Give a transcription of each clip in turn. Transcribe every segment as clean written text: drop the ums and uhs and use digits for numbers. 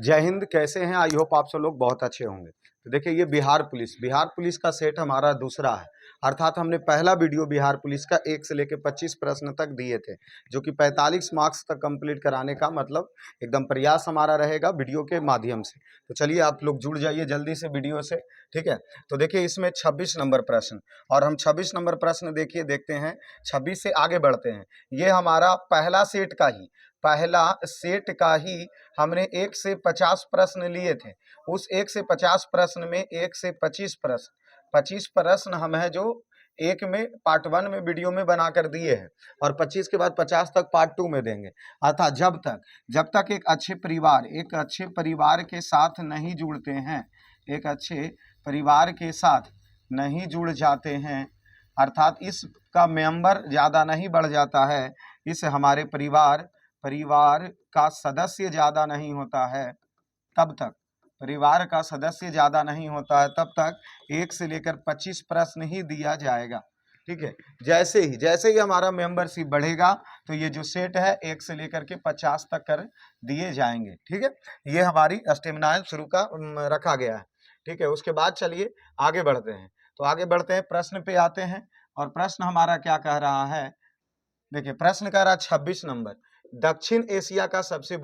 जय हिंद। कैसे हैं? आई होप आप सब लोग बहुत अच्छे होंगे। तो देखिए, ये बिहार पुलिस का सेट हमारा दूसरा है। अर्थात हमने पहला वीडियो बिहार पुलिस का 1 से लेकर 25 प्रश्न तक दिए थे, जो कि 45 मार्क्स तक कंप्लीट कराने का मतलब एकदम प्रयास हमारा रहेगा वीडियो के माध्यम से। तो चलिए, आप लोग जुड़ जाइए जल्दी से वीडियो से, ठीक है। तो देखिए, इसमें 26 नंबर प्रश्न, और हम 26 नंबर प्रश्न देखते हैं। 26 से आगे बढ़ते हैं। ये हमारा पहला सेट का ही हमने 1 से 50 प्रश्न लिए थे। उस 1 से 50 प्रश्न में 1 से 25 प्रश्न हम है जो एक में पार्ट 1 में वीडियो में बनाकर दिए हैं, और 25 के बाद 50 तक पार्ट 2 में देंगे। अर्थात जब तक एक अच्छे परिवार के साथ नहीं जुड़ते हैं, एक अच्छे परिवार के साथ नहीं जुड़ जाते हैं, अर्थात इसका मेंबर ज़्यादा नहीं बढ़ जाता है, इस हमारे परिवार का सदस्य ज़्यादा नहीं होता है, तब तक परिवार का सदस्य ज़्यादा नहीं होता है, तब तक 1 से लेकर 25 प्रश्न ही दिया जाएगा, ठीक है। जैसे ही हमारा मेंबरशिप बढ़ेगा, तो ये जो सेट है 1 से लेकर के 50 तक कर दिए जाएंगे, ठीक है। ये हमारी स्टेमिना शुरू का रखा गया है, ठीक है। उसके बाद चलिए आगे बढ़ते हैं। तो आगे बढ़ते हैं, प्रश्न पे आते हैं। और प्रश्न हमारा क्या कह रहा है? देखिए, प्रश्न कह रहा है 26 नंबर, दक्षिण एशिया का सबसे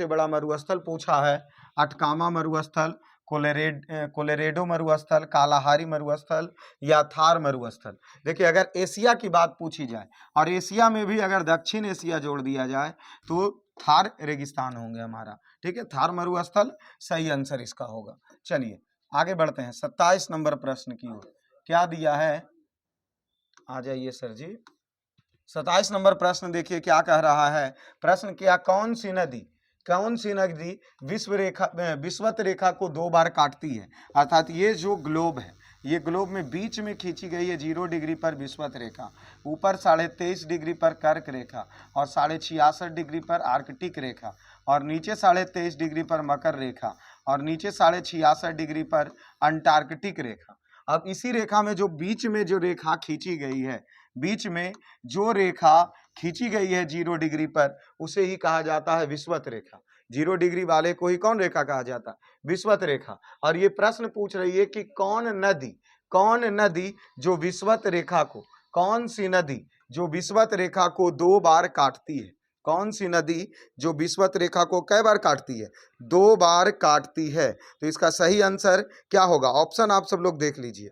बड़ा मरुस्थल पूछा है। अटकामा मरुस्थल, कोलोरेडो मरुस्थल, कालाहारी मरुस्थल या थार मरुस्थल। देखिए, अगर एशिया की बात पूछी जाए और एशिया में भी अगर दक्षिण एशिया जोड़ दिया जाए, तो थार रेगिस्तान होंगे हमारा, ठीक है। थार मरुस्थल सही आंसर इसका होगा। चलिए आगे बढ़ते हैं 27 नंबर प्रश्न की ओर। क्या दिया है? आ जाइए सर जी। 27 नंबर प्रश्न देखिए क्या कह रहा है। प्रश्न क्या, कौन सी नदी विषुवत रेखा को 2 बार काटती है? अर्थात ये जो ग्लोब है, ये ग्लोब में बीच में खींची गई है 0 डिग्री पर विषुवत रेखा, ऊपर 23.5 डिग्री पर कर्क रेखा, और 66.5 डिग्री पर आर्कटिक रेखा, और नीचे 23.5 डिग्री पर मकर रेखा, और नीचे 66.5 डिग्री पर अंटार्कटिक रेखा। अब इसी रेखा में जो बीच में जो रेखा खींची गई है, बीच में जो रेखा खींची गई है 0 डिग्री पर, उसे ही कहा जाता है विषुवत रेखा। 0 डिग्री वाले को ही कौन रेखा कहा जाता है? विषुवत रेखा। और ये प्रश्न पूछ रही है कि कौन नदी जो विषुवत रेखा को, कौन सी नदी जो विषुवत रेखा को 2 बार काटती है? कौन सी नदी जो विषुवत रेखा को कै बार काटती है? 2 बार काटती है। तो इसका सही आंसर क्या होगा? ऑप्शन आप सब लोग देख लीजिए।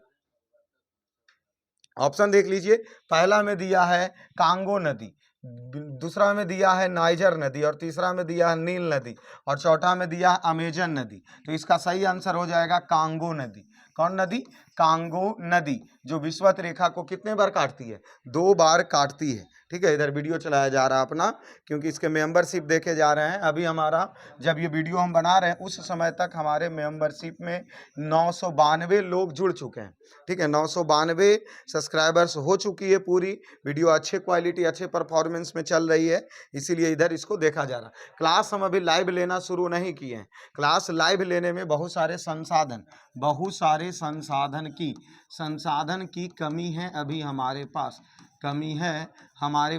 ऑप्शन देख लीजिए। पहला में दिया है कांगो नदी, दूसरा में दिया है नाइजर नदी, और तीसरा में दिया है नील नदी, और चौथा में दिया है अमेजन नदी। तो इसका सही आंसर हो जाएगा कांगो नदी। कौन नदी? कांगो नदी, जो विषुवत रेखा को कितने बार काटती है? 2 बार काटती है, ठीक है। इधर वीडियो चलाया जा रहा है अपना, क्योंकि इसके मेंबरशिप देखे जा रहे हैं। अभी हमारा जब ये वीडियो हम बना रहे हैं, उस समय तक हमारे मेंबरशिप में 992 लोग जुड़ चुके हैं, ठीक है। 992 सब्सक्राइबर्स हो चुकी है पूरी वीडियो। अच्छे क्वालिटी, अच्छे परफॉर्मेंस में चल रही है, इसीलिए इधर इसको देखा जा रहा है। क्लास हम अभी लाइव लेना शुरू नहीं किए हैं। क्लास लाइव लेने में बहुत सारे संसाधन की कमी है, अभी हमारे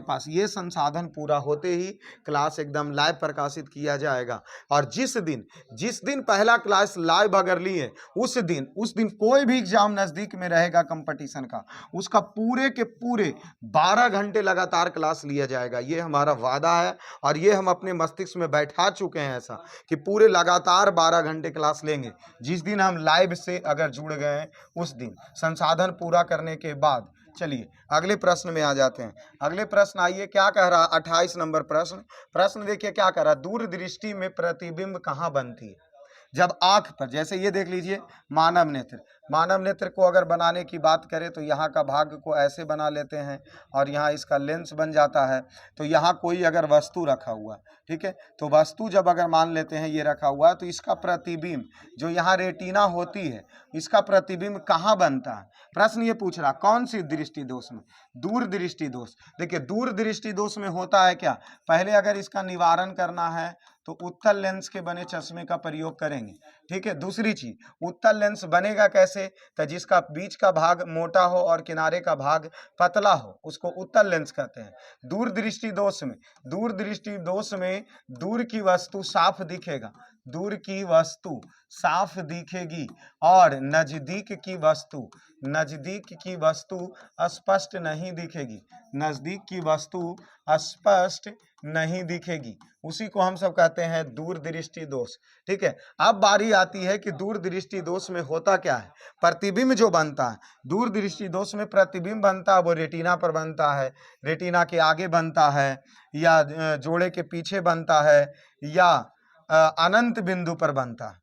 पास ये संसाधन पूरा होते ही क्लास एकदम लाइव प्रकाशित किया जाएगा। और जिस दिन पहला क्लास लाइव अगर लिए, उस दिन कोई भी एग्जाम नजदीक में रहेगा कंपटीशन का, उसका पूरे के पूरे 12 घंटे लगातार क्लास लिया जाएगा। ये हमारा वादा है, और ये हम अपने मस्तिष्क में बैठा चुके हैं ऐसा, कि पूरे लगातार 12 घंटे क्लास लेंगे। जिस दिन हम लाइव से अगर जुड़ गए हैं, उस दिन संसाधन पूरा करने के बाद। चलिए अगले प्रश्न में आ जाते हैं। अगले प्रश्न आइए, क्या कह रहा? 28 नंबर प्रश्न देखिए क्या कह रहा। दूरदृष्टि में प्रतिबिंब कहाँ बनती है? जब आंख पर, जैसे ये देख लीजिए, मानव नेत्र को अगर बनाने की बात करें, तो यहाँ का भाग को ऐसे बना लेते हैं, और यहाँ इसका लेंस बन जाता है। तो यहाँ कोई अगर वस्तु रखा हुआ, ठीक है, तो वस्तु जब अगर मान लेते हैं ये रखा हुआ है, तो इसका प्रतिबिंब जो यहाँ रेटिना होती है, इसका प्रतिबिंब कहाँ बनता है? प्रश्न ये पूछ रहा, कौन सी दृष्टि दोष में? दूरदृष्टि दोष। देखिए, दूरदृष्टि दोष में होता है क्या, पहले अगर इसका निवारण करना है, तो उत्तल लेंस के बने चश्मे का प्रयोग करेंगे। ठीक है। दूसरी चीज, उत्तल लेंस बनेगा कैसे, तो जिसका बीच का भाग मोटा हो और किनारे का भाग पतला हो उसको उत्तल लेंस कहते हैं। दूरदृष्टि दोष में, दूरदृष्टि दोष में दूर की वस्तु साफ दिखेगा, दूर की वस्तु साफ दिखेगी और नजदीक की वस्तु, नजदीक की वस्तु स्पष्ट नहीं दिखेगी, नजदीक की वस्तु स्पष्ट नहीं दिखेगी। उसी को हम सब कहते हैं दूरदृष्टि दोष। ठीक है। अब बारी आती है कि दूरदृष्टि दोष में होता क्या है, प्रतिबिंब जो बनता है, दूरदृष्टि दोष में प्रतिबिंब बनता है वो रेटिना पर बनता है, रेटिना के आगे बनता है या जोड़े के पीछे बनता है या अनंत बिंदु पर बनता है।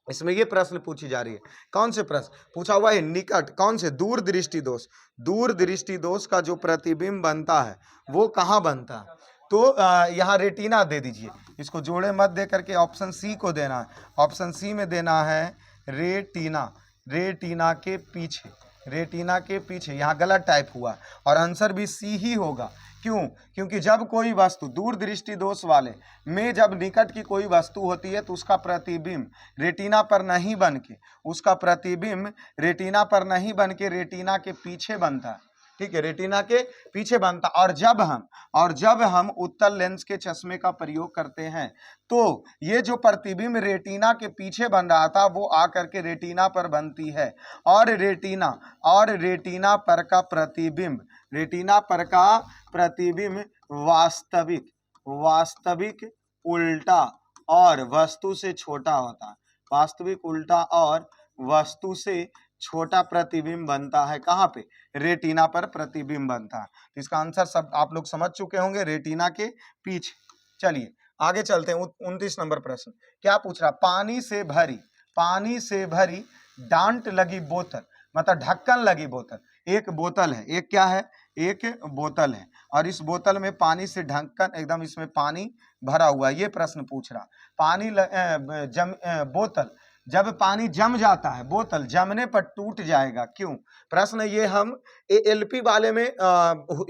इसमें ये प्रश्न पूछी जा रही है, कौन से प्रश्न पूछा हुआ है, निकट, कौन से, दूरदृष्टि दोष, दूरदृष्टि दोष का जो प्रतिबिंब बनता है वो कहाँ बनता है, तो यहाँ रेटिना दे दीजिए, इसको जोड़े मत दे करके ऑप्शन सी को देना है, ऑप्शन सी में देना है रेटिना, रेटिना के पीछे, रेटिना के पीछे, यहाँ गलत टाइप हुआ और आंसर भी सी ही होगा। क्यों, क्योंकि जब कोई वस्तु दूरदृष्टि दोष वाले में जब निकट की कोई वस्तु होती है तो उसका प्रतिबिंब रेटिना पर नहीं बन के, उसका प्रतिबिंब रेटिना पर नहीं बन के रेटिना के पीछे बनता है। ठीक है, रेटिना के पीछे बनता। और जब हम उत्तल लेंस के चश्मे का प्रयोग करते हैं तो ये जो प्रतिबिंब रेटिना के पीछे बन रहा था वो आकर के रेटिना पर बनती है और रेटिना पर का प्रतिबिंब, रेटिना पर का प्रतिबिंब वास्तविक उल्टा और वस्तु से छोटा होता है, वास्तविक उल्टा और वस्तु से छोटा प्रतिबिंब बनता है। कहाँ पे, रेटिना पर प्रतिबिंब बनता है। तो इसका आंसर सब आप लोग समझ चुके होंगे, रेटिना के पीछे। चलिए आगे चलते हैं। 29 नंबर प्रश्न क्या पूछ रहा, पानी से भरी डांट लगी बोतल, मतलब ढक्कन लगी बोतल, एक बोतल है, एक क्या है, एक बोतल है और इस बोतल में पानी से ढक्कन एकदम इसमें पानी भरा हुआ है। ये प्रश्न पूछ रहा, बोतल जब पानी जम जाता है, बोतल जमने पर टूट जाएगा, क्यों। प्रश्न ये हम एलपी वाले में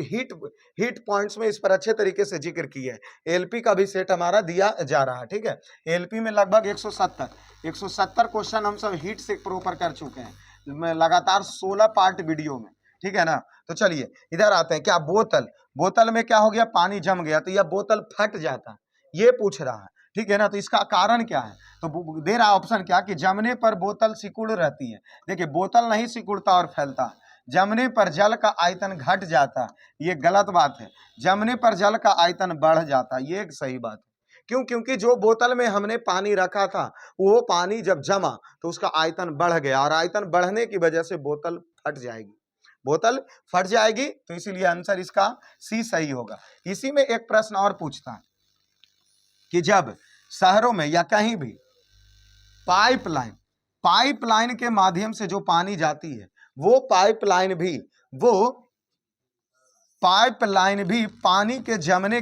हीट पॉइंट्स में इस पर अच्छे तरीके से जिक्र किया है। एलपी का भी सेट हमारा दिया जा रहा है। ठीक है, एलपी में लगभग 170 क्वेश्चन हम सब हीट से प्रॉपर कर चुके हैं लगातार 16 पार्ट वीडियो में। ठीक है ना। तो चलिए इधर आते हैं, क्या बोतल में क्या हो गया, पानी जम गया तो यह बोतल फट जाता है, ये पूछ रहा है। ठीक है ना। तो इसका कारण क्या है, तो दे रहा ऑप्शन क्या कि जमने पर बोतल सिकुड़ रहती है। देखिए बोतल नहीं सिकुड़ता और फैलता, जमने पर जल का आयतन घट जाता, ये गलत बात है। जमने पर जल का आयतन बढ़ जाता, ये एक सही बात है। क्यों, क्योंकि जो बोतल में हमने पानी रखा था वो पानी जब जमा तो उसका आयतन बढ़ गया और आयतन बढ़ने की वजह से बोतल फट जाएगी, बोतल फट जाएगी। तो इसीलिए आंसर इसका सी सही होगा। इसी में एक प्रश्न और पूछता है कि जब शहरों में या कहीं भी पाइपलाइन के माध्यम से जो पानी जाती है वो पाइपलाइन भी पानी के जमने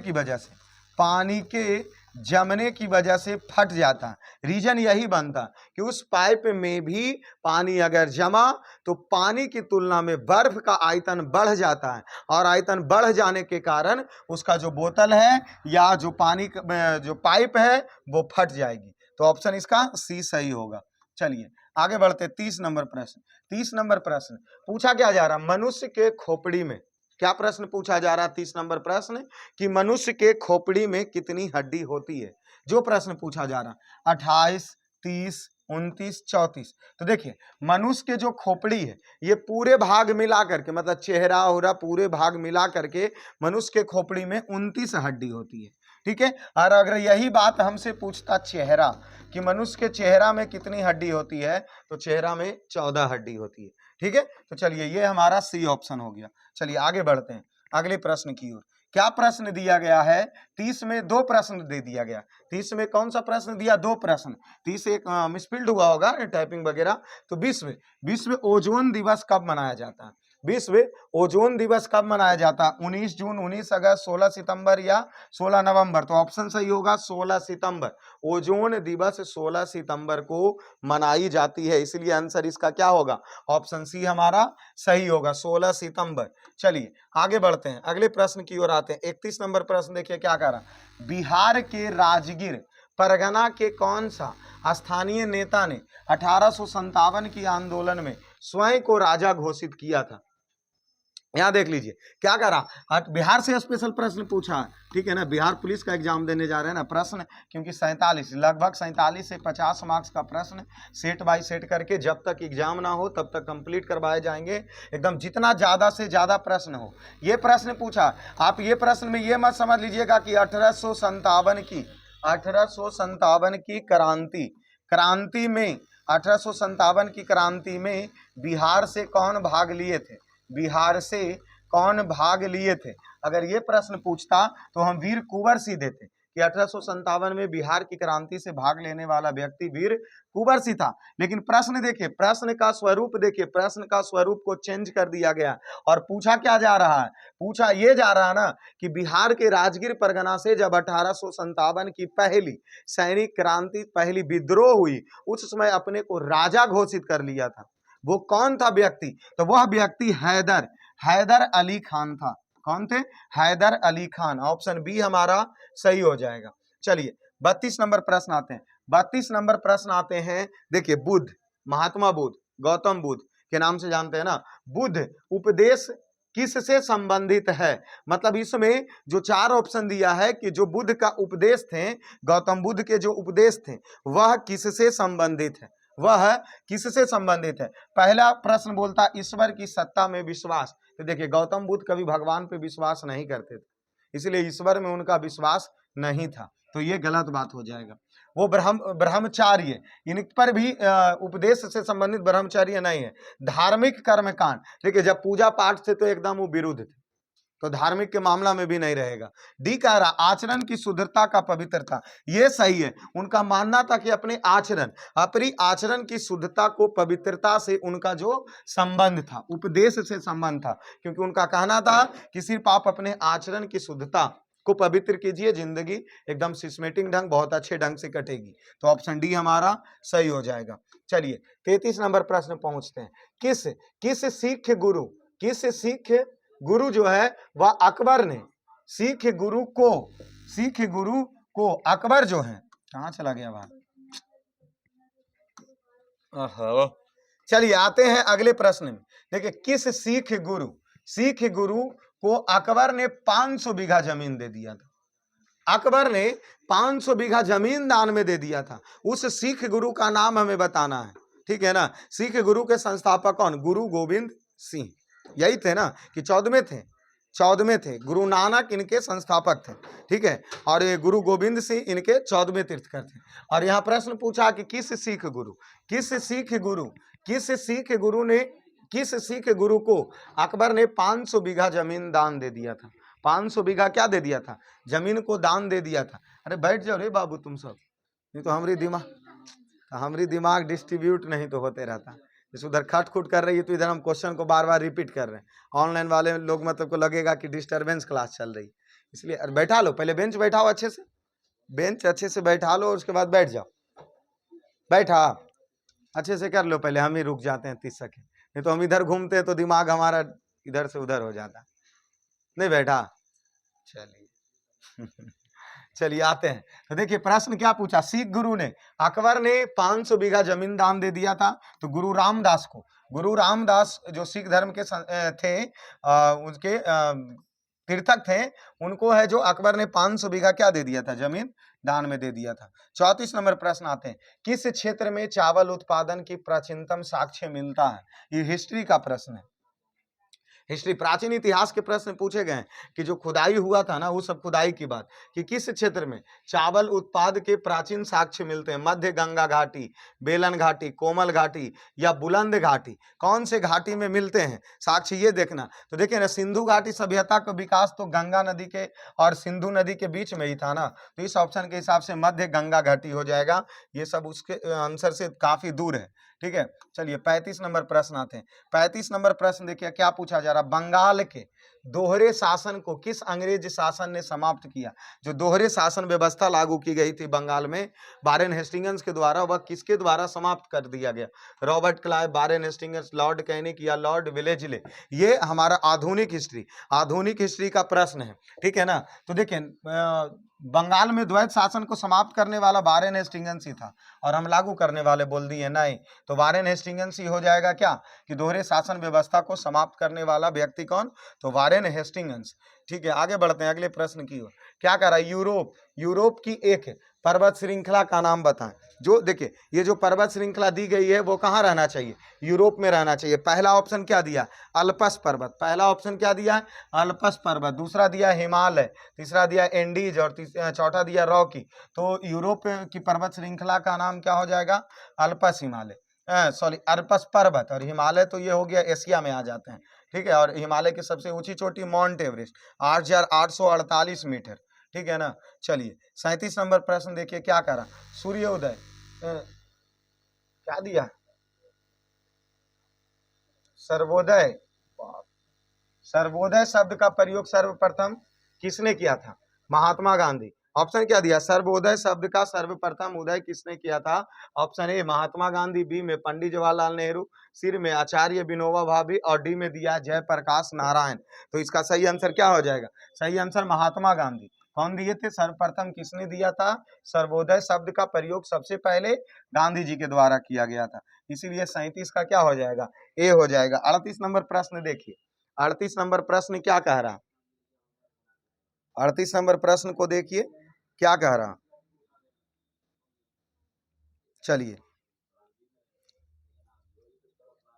की वजह से फट जाता है। रीजन यही बनता कि उस पाइप में भी पानी अगर जमा तो पानी की तुलना में बर्फ का आयतन बढ़ जाता है और आयतन बढ़ जाने के कारण उसका जो बोतल है या जो पानी जो पाइप है वो फट जाएगी। तो ऑप्शन इसका सी सही होगा। चलिए आगे बढ़ते। 30 नंबर प्रश्न पूछा क्या जा रहा, मनुष्य के खोपड़ी में, क्या प्रश्न पूछा जा रहा, 30 नंबर प्रश्न कि मनुष्य के खोपड़ी में कितनी हड्डी होती है। जो प्रश्न पूछा जा रहा 28, 30, 29, 34। तो देखिए मनुष्य के जो खोपड़ी है ये पूरे भाग मिला करके, मतलब चेहरा ओहरा पूरे भाग मिला करके मनुष्य के खोपड़ी में 29 हड्डी होती है। ठीक है। और अगर यही बात हमसे पूछता चेहरा कि मनुष्य के चेहरा में कितनी हड्डी होती है, तो चेहरा में 14 हड्डी होती है। ठीक है। तो चलिए ये हमारा सी ऑप्शन हो गया। चलिए आगे बढ़ते हैं अगले प्रश्न की ओर। क्या प्रश्न दिया गया है, 30 में 2 प्रश्न दे दिया गया। 30 में कौन सा प्रश्न दिया, 2 प्रश्न। 30 एक मिसफिल्ड हुआ होगा टाइपिंग वगैरह। तो 20 में ओजोन दिवस कब मनाया जाता है। विश्व ओजोन दिवस कब मनाया जाता है? 19 जून, 19 अगस्त, 16 सितंबर या 16 नवंबर? तो ऑप्शन सही होगा 16 सितंबर। ओजोन दिवस 16 सितंबर को मनाई जाती है, इसलिए आंसर इसका क्या होगा? ऑप्शन सी हमारा सही होगा, 16 सितंबर। चलिए आगे बढ़ते हैं, अगले प्रश्न की ओर आते हैं। 31 नंबर प्रश्न देखिए क्या कह रहा। बिहार के राजगीर परगना के कौन सा स्थानीय नेता ने 1857 की आंदोलन में स्वयं को राजा घोषित किया था? यहां देख लीजिए क्या कह रहा। बिहार से स्पेशल प्रश्न पूछा है, ठीक है ना, बिहार पुलिस का एग्जाम देने जा रहे हैं ना प्रश्न, क्योंकि 47 लगभग 47 से 50 मार्क्स का प्रश्न सेट बाय सेट करके जब तक एग्जाम ना हो तब तक कंप्लीट करवाए जाएंगे, एकदम जितना ज्यादा से ज्यादा प्रश्न हो। ये प्रश्न पूछा, आप ये प्रश्न में ये मत समझ लीजिएगा कि 1857 की क्रांति में 1857 की क्रांति में बिहार से कौन भाग लिए थे? बिहार से कौन भाग लिए थे? अगर ये प्रश्न पूछता तो हम वीर कुंवर सिंह देते कि 1857 में बिहार की क्रांति से भाग लेने वाला व्यक्ति वीर कुंवर सिंह था। लेकिन प्रश्न देखिए, प्रश्न का स्वरूप देखिए, प्रश्न का स्वरूप को चेंज कर दिया गया और पूछा क्या जा रहा है? पूछा ये जा रहा है ना कि बिहार के राजगीर परगना से जब 1857 की पहली सैनिक क्रांति, पहली विद्रोह हुई, उस समय अपने को राजा घोषित कर लिया था। वो कौन था व्यक्ति? तो वह व्यक्ति हैदर अली खान था। कौन थे? हैदर अली खान। ऑप्शन बी हमारा सही हो जाएगा। चलिए 32 नंबर प्रश्न आते हैं। 32 नंबर प्रश्न आते हैं, देखिए बुद्ध, महात्मा बुद्ध, गौतम बुद्ध के नाम से जानते हैं ना, बुद्ध उपदेश किससे संबंधित है? मतलब इसमें जो 4 ऑप्शन दिया है कि जो बुद्ध का उपदेश थे, गौतम बुद्ध के जो उपदेश थे वह किससे संबंधित है? वह किससे संबंधित है? पहला प्रश्न बोलता ईश्वर की सत्ता में विश्वास। तो देखिए गौतम बुद्ध कभी भगवान पे विश्वास नहीं करते थे, इसलिए ईश्वर में उनका विश्वास नहीं था, तो ये गलत बात हो जाएगा। वो ब्रह्मचार्य, इन पर भी उपदेश से संबंधित ब्रह्मचार्य नहीं है। धार्मिक कर्मकांड, देखिए जब पूजा पाठ से तो एकदम वो विरुद्ध थे, तो धार्मिक के मामला में भी नहीं रहेगा। डी कह रहा आचरण की शुद्धता का पवित्रता, ये सही है। उनका मानना था कि अपने आचरण की शुद्धता को पवित्रता से उनका जो संबंध था, उपदेश से संबंध था, क्योंकि उनका कहना था कि सिर्फ आप अपने आचरण की शुद्धता को पवित्र कीजिए, जिंदगी एकदम सिस्मेटिक ढंग, बहुत अच्छे ढंग से कटेगी। तो ऑप्शन डी हमारा सही हो जाएगा। चलिए 33 नंबर प्रश्न पहुंचते हैं। किस सिख गुरु जो है वह अकबर ने सिख गुरु को अकबर जो है, कहां चला गया बात? चलिए आते हैं अगले प्रश्न में। देखिए किस सिख गुरु को अकबर ने 500 बीघा जमीन दे दिया था? अकबर ने 500 बीघा जमीन दान में दे दिया था। उस सिख गुरु का नाम हमें बताना है, ठीक है ना। सिख गुरु के संस्थापक कौन? गुरु गोविंद सिंह, यही थे ना कि 14वें थे। गुरु नानक इनके संस्थापक थे, ठीक है, और ये गुरु गोविंद सिंह इनके 14वें तीर्थकर थे। और यहाँ प्रश्न पूछा कि किस सिख गुरु को अकबर ने 500 बीघा जमीन दान दे दिया था? 500 बीघा क्या दे दिया था? जमीन को दान दे दिया था। अरे बैठ जाओ रे बाबू तुम सब, नहीं तो हमारी दिमाग डिस्ट्रीब्यूट नहीं तो होते रहता। जैसे उधर खट खुट कर रही है तो इधर हम क्वेश्चन को बार बार रिपीट कर रहे हैं। ऑनलाइन वाले लोग मतलब को लगेगा कि डिस्टर्बेंस क्लास चल रही, इसलिए अरे बैठा लो, पहले बेंच बैठाओ, अच्छे से बैठा लो और उसके बाद बैठ जाओ। बैठा अच्छे से कर लो, पहले हम ही रुक जाते हैं 30 सेकंड, नहीं तो हम इधर घूमते हैं तो दिमाग हमारा इधर से उधर हो जाता। नहीं बैठा, चलिए चलिए आते हैं। तो देखिए प्रश्न क्या पूछा, सिख गुरु ने, अकबर ने 500 बीघा जमीन दान दे दिया था, तो गुरु रामदास जो सिख धर्म के थे, उनके तीर्थक थे, उनको है जो अकबर ने 500 बीघा क्या दे दिया था? जमीन दान में दे दिया था। 34 नंबर प्रश्न आते हैं। किस क्षेत्र में चावल उत्पादन की प्राचीनतम साक्ष्य मिलता है? ये हिस्ट्री का प्रश्न है। हिस्ट्री, प्राचीन इतिहास के प्रश्न पूछे गए कि जो खुदाई हुआ था ना, वो सब खुदाई की बात कि किस क्षेत्र में चावल उत्पाद के प्राचीन साक्ष्य मिलते हैं? मध्य गंगा घाटी, बेलन घाटी, कोमल घाटी या बुलंद घाटी, कौन से घाटी में मिलते हैं साक्ष्य, ये देखना। तो देखिए ना, सिंधु घाटी सभ्यता का विकास तो गंगा नदी के और सिंधु नदी के बीच में ही था ना, तो इस ऑप्शन के हिसाब से मध्य गंगा घाटी हो जाएगा। ये सब उसके आंसर से काफी दूर है, ठीक है, चलिए 35 नंबर प्रश्न आते हैं। 35 नंबर प्रश्न देखिए क्या पूछा जा रहा, बंगाल के दोहरे शासन को किस अंग्रेज शासन ने समाप्त किया। जो दोहरे शासन व्यवस्था लागू की गई थी बंगाल में वारेन हेस्टिंग्स के द्वारा, वह किसके द्वारा समाप्त कर दिया गया। Robert Clive, Warren Hastings, Lord Canning या लॉर्ड विलेजले। ये हमारा आधुनिक हिस्ट्री का प्रश्न है, ठीक है ना। तो देखिए बंगाल में द्वैत शासन को समाप्त करने वाला वारेन हेस्टिंग्स ही था, और हम लागू करने वाले बोल दिए नहीं। तो वारेन हेस्टिंग्स ही हो जाएगा क्या, कि दोहरे शासन व्यवस्था को समाप्त करने वाला व्यक्ति कौन, तो वारेन हेस्टिंग्स। ठीक है, आगे बढ़ते हैं अगले प्रश्न की ओर। क्या कह रहा है, यूरोप की एक पर्वत श्रृंखला का नाम बताएं। जो देखिए ये जो पर्वत श्रृंखला दी गई है वो कहाँ रहना चाहिए, यूरोप में रहना चाहिए। पहला ऑप्शन क्या दिया, अल्पस पर्वत, पहला ऑप्शन क्या दिया है, अल्पस पर्वत। दूसरा दिया हिमालय, तीसरा दिया एंडीज, और चौथा दिया रॉकी। तो यूरोप की पर्वत श्रृंखला का नाम क्या हो जाएगा, अल्पस हिमालय, सॉरी अल्पस पर्वत। और हिमालय तो ये हो गया एशिया में आ जाते हैं, ठीक है। और हिमालय की सबसे ऊंची चोटी माउंट एवरेस्ट 8,848 मीटर, ठीक है ना। चलिए 37 नंबर प्रश्न देखिए क्या करा, सूर्योदय क्या दिया, सर्वोदय। सर्वोदय शब्द का प्रयोग सर्वप्रथम किसने किया था, महात्मा गांधी। ऑप्शन क्या दिया, सर्वोदय शब्द का सर्वप्रथम उदय किसने किया था। Option A Mahatma Gandhi, B में पंडित जवाहरलाल नेहरू, सी में आचार्य विनोबा भावे, और डी में दिया जयप्रकाश नारायण। तो इसका सही आंसर क्या हो जाएगा, सही आंसर महात्मा गांधी। कौन दिए थे, सर्वप्रथम किसने दिया था, सर्वोदय शब्द का प्रयोग सबसे पहले गांधी जी के द्वारा किया गया था। इसीलिए 37 का क्या हो जाएगा, ए हो जाएगा। 38 नंबर प्रश्न देखिए, 38 नंबर प्रश्न क्या कह रहा, 38 नंबर प्रश्न को देखिए क्या कह रहा। चलिए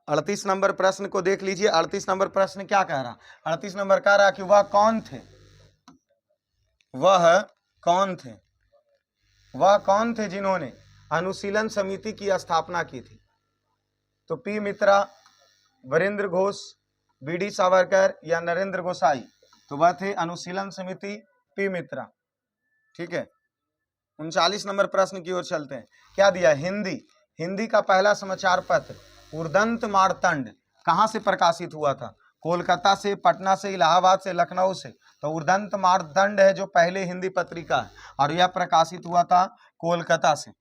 38 नंबर प्रश्न को देख लीजिए। 38 नंबर प्रश्न क्या कह रहा, 38 नंबर कह रहा कि वह कौन थे, वह कौन थे, वह कौन थे जिन्होंने अनुशीलन समिति की स्थापना की थी। तो पी मित्रा, वीरेंद्र घोष, बीडी सावरकर या नरेंद्र गोसाई। तो वह थे अनुशीलन समिति पी मित्रा, ठीक है। 39 नंबर प्रश्न की ओर चलते हैं। क्या दिया, हिंदी का पहला समाचार पत्र उर्दंत मार्तंड कहाँ से प्रकाशित हुआ था, कोलकाता से, पटना से, इलाहाबाद से, लखनऊ से। तो उर्दंत मार्तंड है जो पहले हिंदी पत्रिका है, और यह प्रकाशित हुआ था कोलकाता से।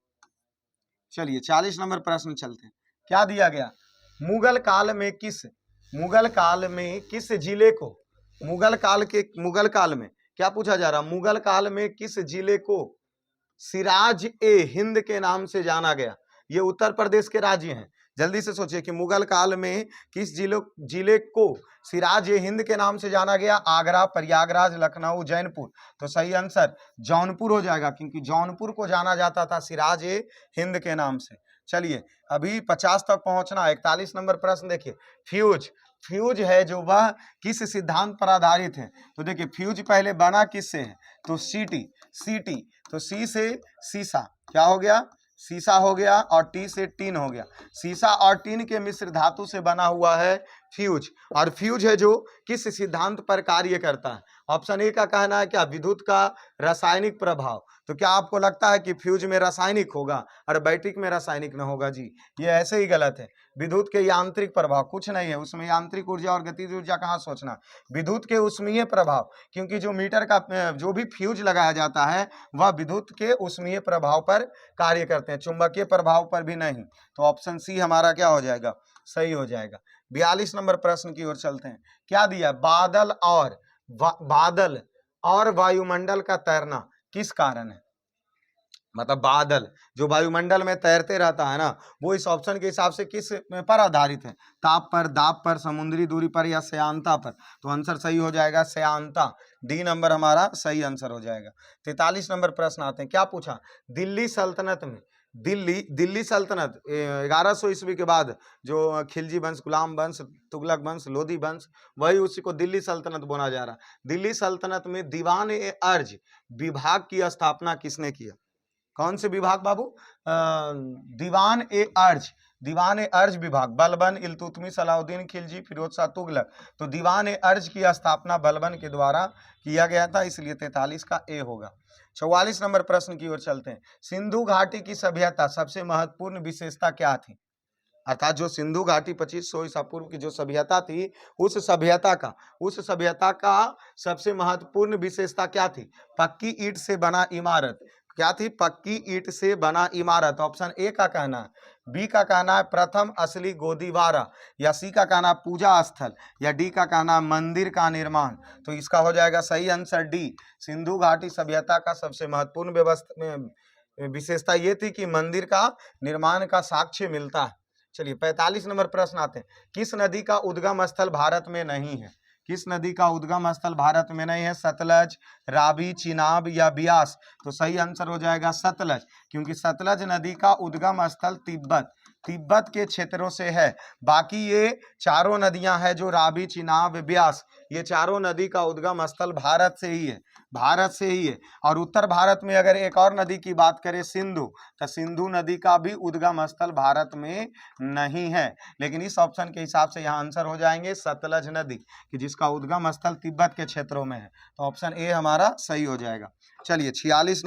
चलिए 40 नंबर प्रश्न चलते हैं। क्या दिया गया, मुगल काल में किस जिले को, मुगल काल में क्या पूछा जा रहा, मुगल काल में किस जिले को सिराज ए हिंद के नाम से जाना गया। ये उत्तर प्रदेश के राज्य हैं, जल्दी से सोचिए कि मुगल काल में किस जिले को सिराज ए हिंद के नाम से जाना गया, आगरा, प्रयागराज, लखनऊ, जौनपुर। तो सही आंसर जौनपुर हो जाएगा, क्योंकि जौनपुर को जाना जाता था सिराज ए हिंद के नाम से। चलिए अभी 50 तक पहुंचना। 41 नंबर प्रश्न देखिए, फ्यूज है जो वह किस सिद्धांत पर आधारित है। तो देखिए फ्यूज पहले बना किससे है, तो सीटी। तो सी से सीसा क्या हो गया, सीसा हो गया, और टी से टीन हो गया। सीसा और टीन के मिश्र धातु से बना हुआ है फ्यूज। और फ्यूज है जो किस सिद्धांत पर कार्य करता है। ऑप्शन ए का कहना है क्या, विद्युत का रासायनिक प्रभाव। तो क्या आपको लगता है कि फ्यूज में रासायनिक होगा और बैटरी में रासायनिक न होगा, जी ये ऐसे ही गलत है। विद्युत के यांत्रिक प्रभाव कुछ नहीं है उसमें, यांत्रिक ऊर्जा और गतिज ऊर्जा कहाँ सोचना। विद्युत के ऊष्मीय प्रभाव, क्योंकि जो मीटर का जो भी फ्यूज लगाया जाता है वह विद्युत के ऊष्मीय प्रभाव पर कार्य करते हैं, चुंबकीय प्रभाव पर भी नहीं। तो ऑप्शन सी हमारा क्या हो जाएगा, सही हो जाएगा। 42 नंबर प्रश्न की ओर चलते हैं। क्या दिया, बादल और वायुमंडल का तैरना किस कारण है। मतलब बादल जो वायुमंडल में तैरते रहता है ना, वो इस ऑप्शन के हिसाब से किस पर आधारित है, ताप पर, दाब पर, समुद्री दूरी पर, या श्यानता पर। तो आंसर सही हो जाएगा श्यानता, डी नंबर हमारा सही आंसर हो जाएगा। 43 नंबर प्रश्न आते हैं। क्या पूछा, दिल्ली सल्तनत में, दिल्ली सल्तनत 1100 ईस्वी के बाद जो खिलजी वंश, गुलाम वंश, तुगलक वंश, लोधी वंश, वही उसी को दिल्ली सल्तनत बोला जा रहा। दिल्ली सल्तनत में दीवान ए अर्ज विभाग की स्थापना किसने किया। कौन से विभाग बाबू, दीवान ए अर्ज विभाग, बलबन, इल्तुतमिश, अलाउद्दीन खिलजी, फिरोज शाह तुगलक। तो दीवान ए अर्ज की स्थापना बलबन के द्वारा किया गया था, इसलिए 43 का ए होगा। 44 नंबर प्रश्न की ओर चलते हैं। सिंधु घाटी की सभ्यता सबसे महत्वपूर्ण विशेषता क्या थी। अर्थात जो सिंधु घाटी 2500 ईसा पूर्व की जो सभ्यता थी, उस सभ्यता का सबसे महत्वपूर्ण विशेषता क्या थी? पक्की ईंट से बना इमारत। क्या थी? पक्की ईंट से बना इमारत। ऑप्शन ए का कहना है। बी का कहना है प्रथम असली गोदीवारा, या सी का कहना है पूजा स्थल, या डी का कहना है मंदिर का निर्माण। तो इसका हो जाएगा सही आंसर डी। सिंधु घाटी सभ्यता का सबसे महत्वपूर्ण विशेषता ये थी कि मंदिर का निर्माण का साक्ष्य मिलता है। चलिए 45 नंबर प्रश्न आते हैं। किस नदी का उद्गम स्थल भारत में नहीं है? किस नदी का उद्गम स्थल भारत में नहीं है? सतलज, रावी, चिनाब या ब्यास। तो सही आंसर हो जाएगा सतलज, क्योंकि सतलज नदी का उद्गम स्थल तिब्बत के क्षेत्रों से है। बाकी ये चारों नदियां हैं जो रावी, चिनाब, ब्यास, ये चारों नदी का उद्गम स्थल भारत से ही है। और उत्तर भारत में अगर एक और नदी की बात करें सिंधु, तो सिंधु नदी का भी उद्गम स्थल भारत में नहीं है। लेकिन इस ऑप्शन के हिसाब से यहाँ आंसर हो जाएंगे सतलज नदी, कि जिसका उद्गम स्थल तिब्बत के क्षेत्रों में है। तो ऑप्शन ए हमारा सही हो जाएगा। चलिए 46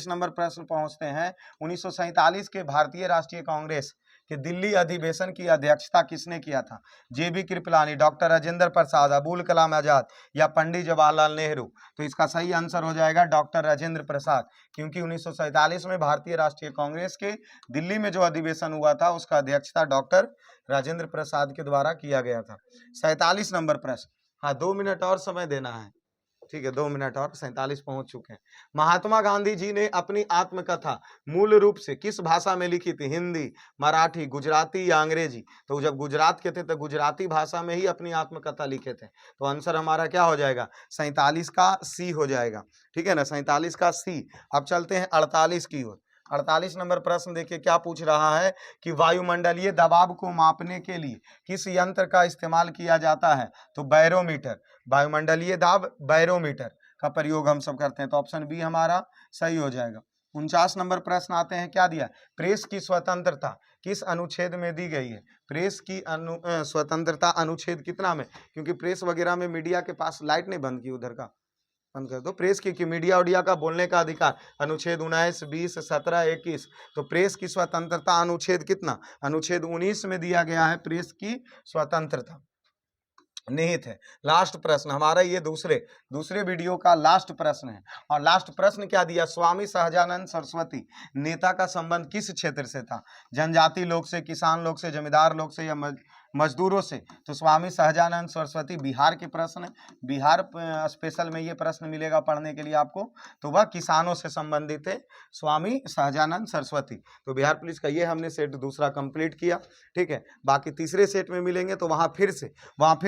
नंबर प्रश्न पहुंचते हैं। 1947 के भारतीय राष्ट्रीय कांग्रेस के दिल्ली अधिवेशन की अध्यक्षता किसने किया था? जेबी कृपलानी, डॉक्टर राजेंद्र प्रसाद, अबुल कलाम आजाद या पंडित जवाहरलाल नेहरू। तो इसका सही आंसर हो जाएगा डॉक्टर राजेंद्र प्रसाद, क्योंकि 1947 में भारतीय राष्ट्रीय कांग्रेस के दिल्ली में जो अधिवेशन हुआ था उसका अध्यक्षता डॉक्टर राजेंद्र प्रसाद के द्वारा किया गया था। 47 नंबर प्रश्न, हाँ 2 मिनट और समय देना है, ठीक है 2 मिनट और, 47 पहुंच चुके हैं। महात्मा गांधी जी ने अपनी आत्मकथा मूल रूप से किस भाषा में लिखी थी? हिंदी, मराठी, गुजराती या अंग्रेजी। तो जब गुजरात के थे तो गुजराती भाषा में ही अपनी आत्मकथा लिखे थे। तो आंसर हमारा क्या हो जाएगा? 47 का सी हो जाएगा, ठीक है ना, 47 का सी। अब चलते हैं 48 की ओर। 48 नंबर प्रश्न देखिए क्या पूछ रहा है कि वायुमंडलीय दबाव को मापने के लिए किस यंत्र का इस्तेमाल किया जाता है? तो बैरोमीटर, वायुमंडलीय दाब बैरोमीटर का प्रयोग हम सब करते हैं। तो ऑप्शन बी हमारा सही हो जाएगा। 49 नंबर प्रश्न आते हैं, क्या दिया? प्रेस की स्वतंत्रता किस अनुच्छेद में दी गई है? प्रेस की स्वतंत्रता अनुच्छेद कितना में? क्योंकि प्रेस वगैरह में मीडिया के पास लाइट नहीं बंद की, उधर का बंद कर दो। प्रेस की मीडिया उडिया का बोलने का अधिकार अनुच्छेद 19, 20, 17, 21। तो प्रेस की स्वतंत्रता अनुच्छेद कितना? अनुच्छेद 19 में दिया गया है प्रेस की स्वतंत्रता निहित है। लास्ट प्रश्न हमारा, ये दूसरे वीडियो का लास्ट प्रश्न है। और लास्ट प्रश्न क्या दिया? स्वामी सहजानंद सरस्वती नेता का संबंध किस क्षेत्र से था? जनजाति लोग से, किसान लोग से, जमींदार लोग से या मजदूरों से? तो स्वामी सहजानंद सरस्वती बिहार के प्रश्न, बिहार स्पेशल में ये प्रश्न मिलेगा पढ़ने के लिए आपको। तो वह किसानों से संबंधित है, स्वामी सहजानंद सरस्वती। तो बिहार पुलिस का ये हमने सेट दूसरा कंप्लीट किया, ठीक है। बाकी तीसरे सेट में मिलेंगे तो वहाँ फिर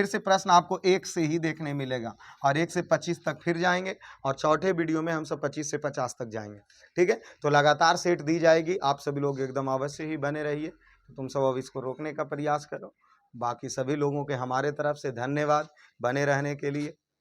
से प्रश्न आपको 1 से ही देखने मिलेगा, और 1 से 25 तक फिर जाएंगे, और चौथे वीडियो में हम सब 25 से 50 तक जाएंगे, ठीक है। तो लगातार सेट दी जाएगी, आप सभी लोग एकदम अवश्य ही बने रहिए। तो तुम सब अब इसको रोकने का प्रयास करो। बाकी सभी लोगों के हमारे तरफ से धन्यवाद बने रहने के लिए।